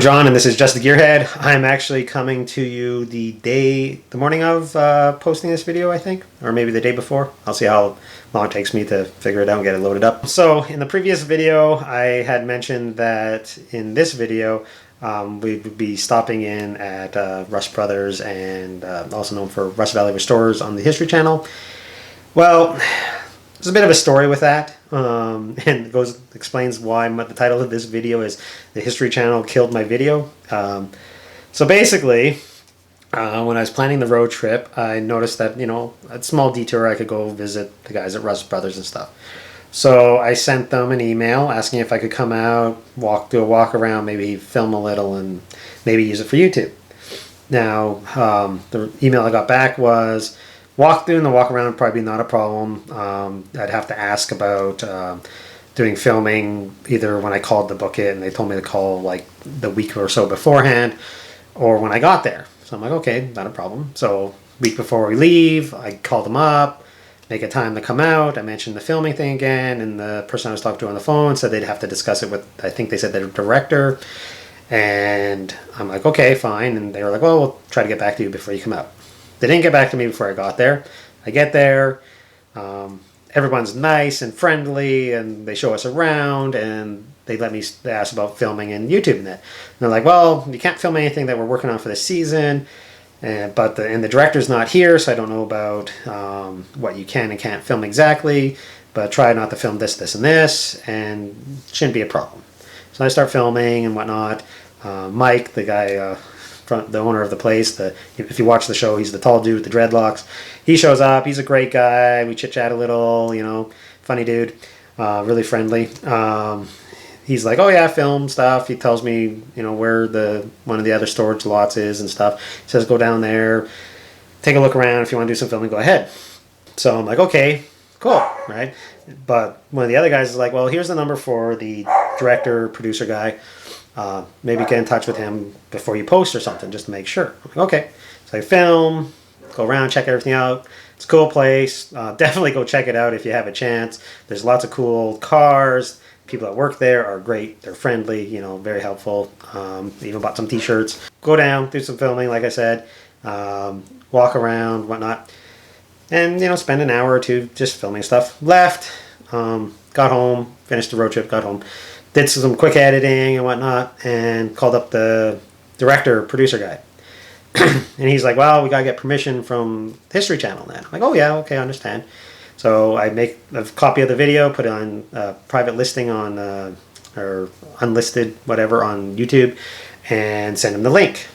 I'm John, and this is just a gearhead. I'm actually coming to you the morning of posting this video, I think, or maybe the day before. I'll see how long it takes me to figure it out and get it loaded up. So in the previous video, I had mentioned that in this video, we would be stopping in at Russ Brothers, and also known for Russ Valley Restorers on the History Channel. Well, there's a bit of a story with that, and it explains why the title of this video is "The History Channel Killed My Video." So basically, when I was planning the road trip, I noticed that, you know, a small detour I could go visit the guys at Russ Brothers and stuff. So I sent them an email asking if I could come out, do a walk around, maybe film a little, and maybe use it for YouTube. Now, the email I got back was, doing the walk around would probably be not a problem. I'd have to ask about doing filming either when I called to book it, and they told me to call like the week or so beforehand, or when I got there. So I'm like, okay, not a problem. So week before we leave, I called them up, make a time to come out. I mentioned the filming thing again, and the person I was talking to on the phone said they'd have to discuss it with, I think they said, their director. And I'm like, okay, fine. And they were like, well, we'll try to get back to you before you come out. They didn't get back to me before I got there. I get there, everyone's nice and friendly, and they show us around, and they ask about filming and YouTube and that. And they're like, well, you can't film anything that we're working on for this season, but the director's not here, so I don't know about what you can and can't film exactly, but try not to film this, this, and this, and shouldn't be a problem. So I start filming and whatnot. Mike, the guy, the owner of the place, if you watch the show, he's the tall dude with the dreadlocks. He shows up. He's a great guy. We chit chat a little, you know, funny dude, really friendly. He's like, oh yeah, film stuff. He tells me, you know, where one of the other storage lots is and stuff. He says, go down there, take a look around. If you want to do some filming, go ahead. So I'm like, okay, cool, right? But one of the other guys is like, well, here's the number for the director, producer guy. Maybe get in touch with him before you post or something, just to make sure. I'm like, okay. So I film, go around, check everything out. It's a cool place. Definitely go check it out if you have a chance. There's lots of cool cars. People that work there are great. They're friendly, you know, very helpful. Even bought some t-shirts. Go down, do some filming, like I said. Walk around, whatnot. And, you know, spend an hour or two just filming stuff. Left, got home, finished the road trip, got home. Did some quick editing and whatnot, and called up the director, producer guy. And he's like, well, we got to get permission from History Channel then. I'm like, oh yeah, okay, I understand. So I make a copy of the video, put it on a private listing on, or unlisted, whatever, on YouTube, and send him the link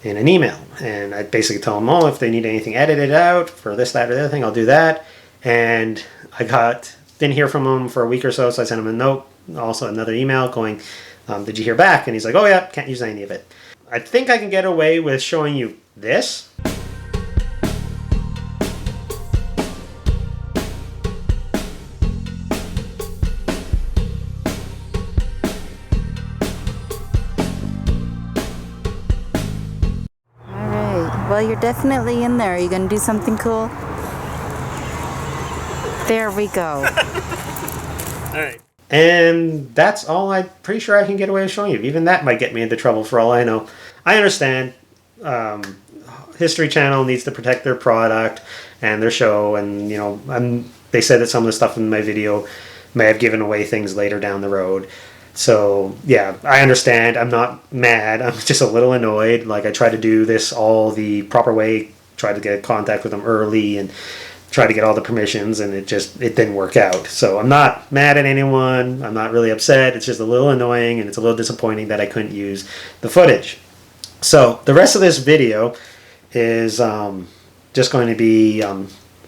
in an email. And I basically tell them, oh, if they need anything edited out for this, that, or the other thing, I'll do that. And I didn't hear from him for a week or so, so I sent him a note, also another email going, did you hear back? And he's like, oh yeah, can't use any of it. I think I can get away with showing you this. Alright, well, you're definitely in there. Are you going to do something cool? There we go. Alright. And that's all I'm pretty sure I can get away with showing you. Even that might get me into trouble for all I know. I understand. History Channel needs to protect their product and their show. And, you know, they said that some of the stuff in my video may have given away things later down the road. So, yeah, I understand. I'm not mad. I'm just a little annoyed. Like, I tried to do this all the proper way. Tried to get in contact with them early and try to get all the permissions, and it didn't work out. So I'm not mad at anyone. I'm not really upset. It's just a little annoying, and it's a little disappointing that I couldn't use the footage. So the rest of this video is just going to be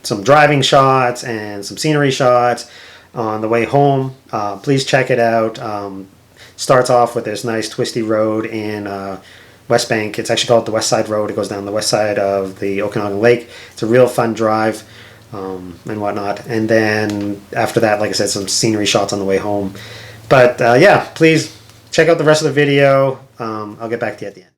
some driving shots and some scenery shots on the way home. Please check it out. Starts off with this nice twisty road in West Bank. It's actually called the West Side Road. It goes down the west side of the Okanagan Lake. It's a real fun drive. And whatnot, and then after that, like I said, some scenery shots on the way home. But yeah, please check out the rest of the video. I'll get back to you at the end.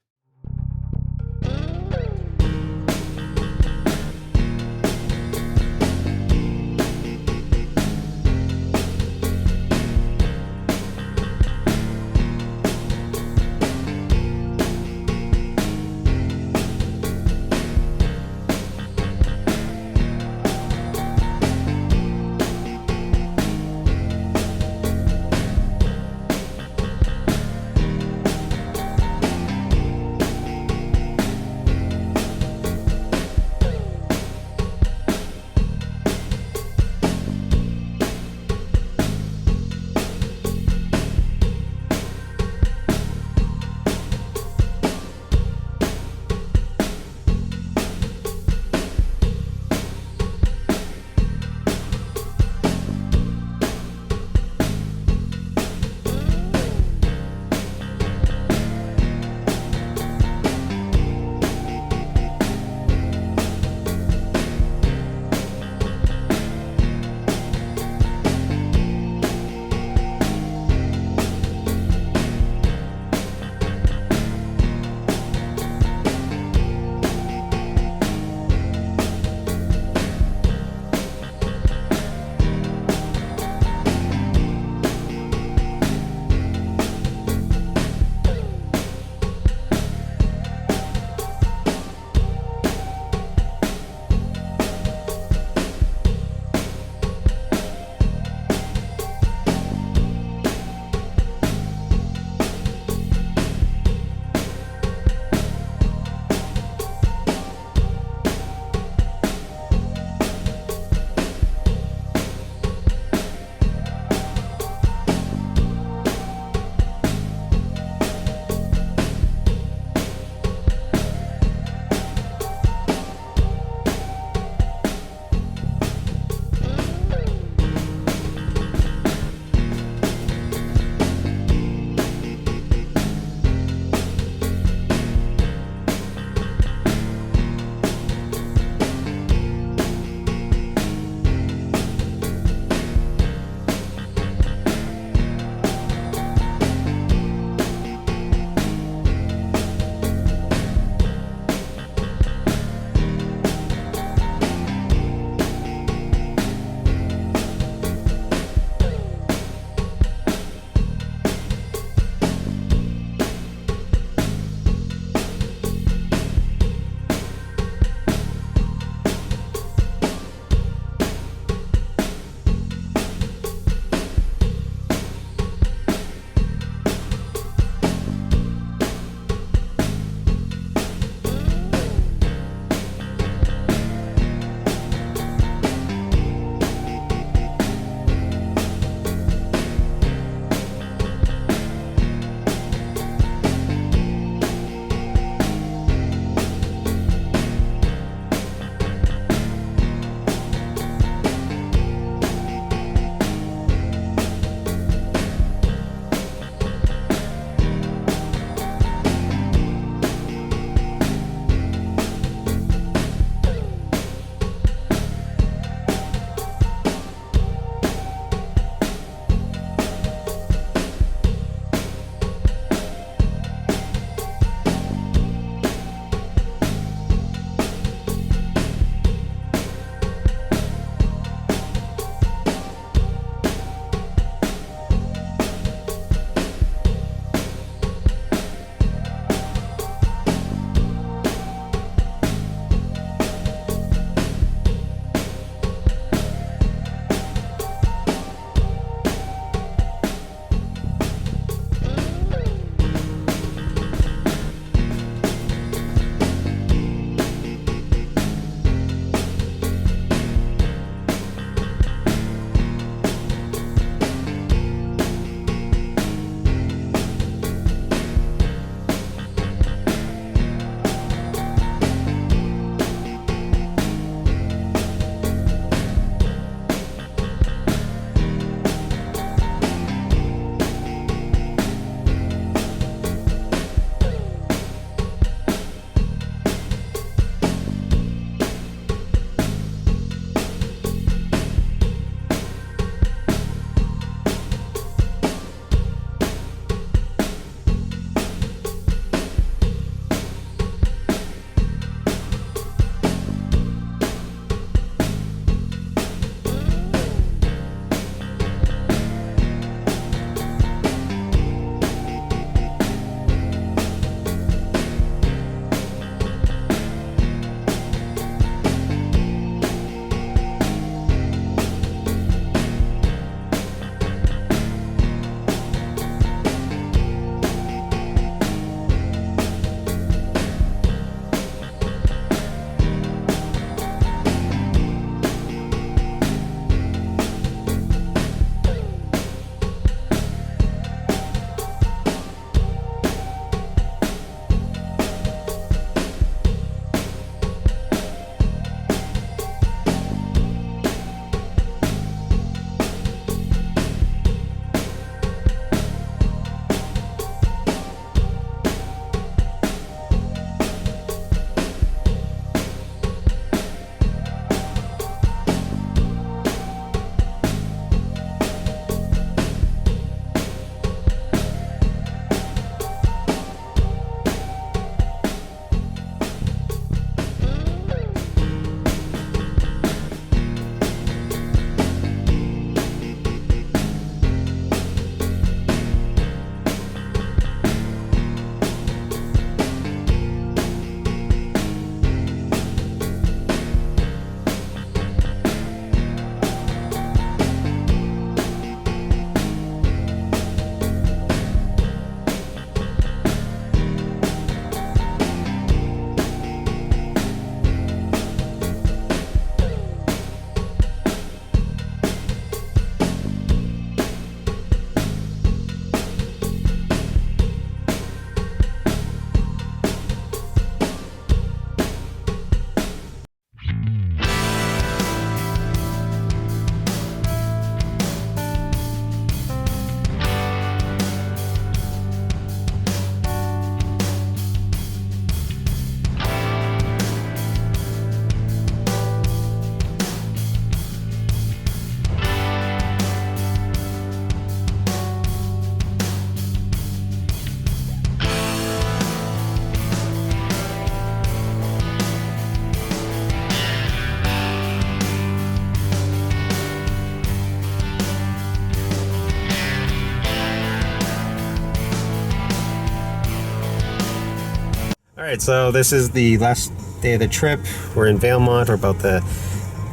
Alright, so this is the last day of the trip. We're in Valemount. We're about to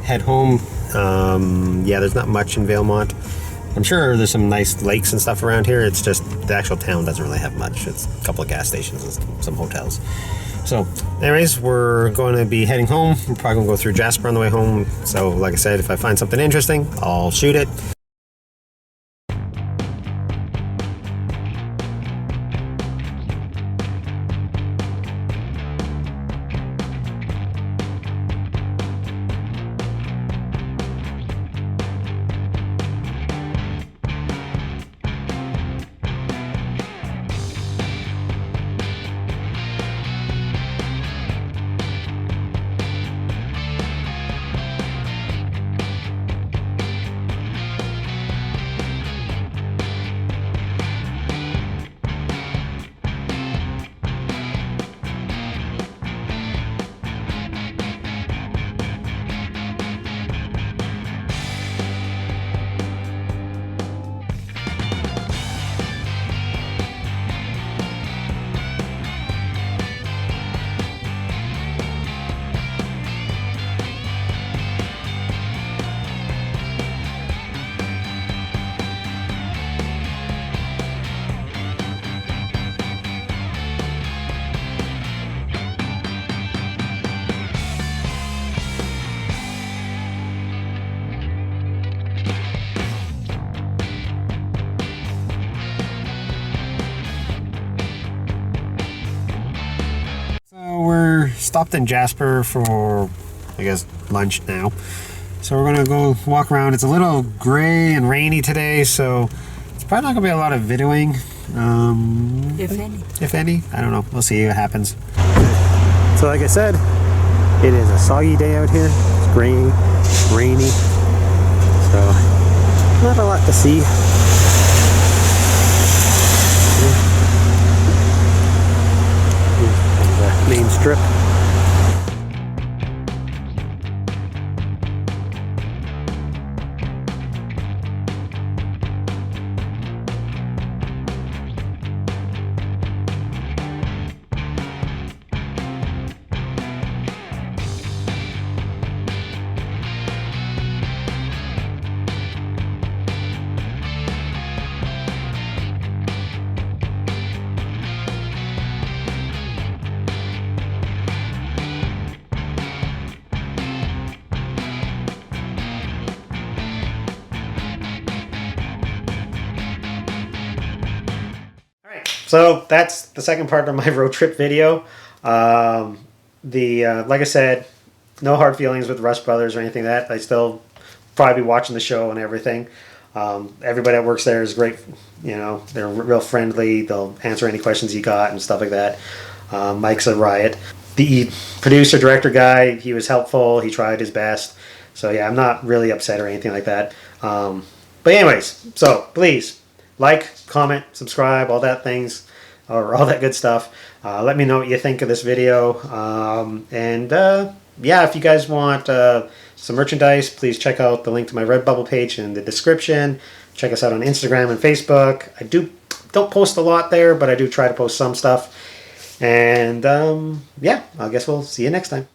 head home. Yeah, there's not much in Valemount. I'm sure there's some nice lakes and stuff around here. It's just the actual town doesn't really have much. It's a couple of gas stations and some hotels. So anyways, we're going to be heading home. We're probably going to go through Jasper on the way home. So like I said, if I find something interesting, I'll shoot it. We're stopped in Jasper for, I guess, lunch now. So we're gonna go walk around. It's a little gray and rainy today, so it's probably not gonna be a lot of videoing. If any. I don't know. We'll see what happens. So like I said, it is a soggy day out here. It's gray, rainy. So not a lot to see. Main strip. So that's the second part of my road trip video. Like I said, no hard feelings with Rush Brothers or anything like that. I still probably be watching the show and everything. Everybody that works there is great. You know, they're real friendly. They'll answer any questions you got and stuff like that. Mike's a riot. The producer director guy, he was helpful. He tried his best. So yeah, I'm not really upset or anything like that. But anyways, so please like, comment, subscribe, all that things, or all that good stuff. Let me know what you think of this video. Yeah, if you guys want some merchandise, please check out the link to my Redbubble page in the description. Check us out on Instagram and Facebook. I don't post a lot there, but I do try to post some stuff. And yeah, I guess we'll see you next time.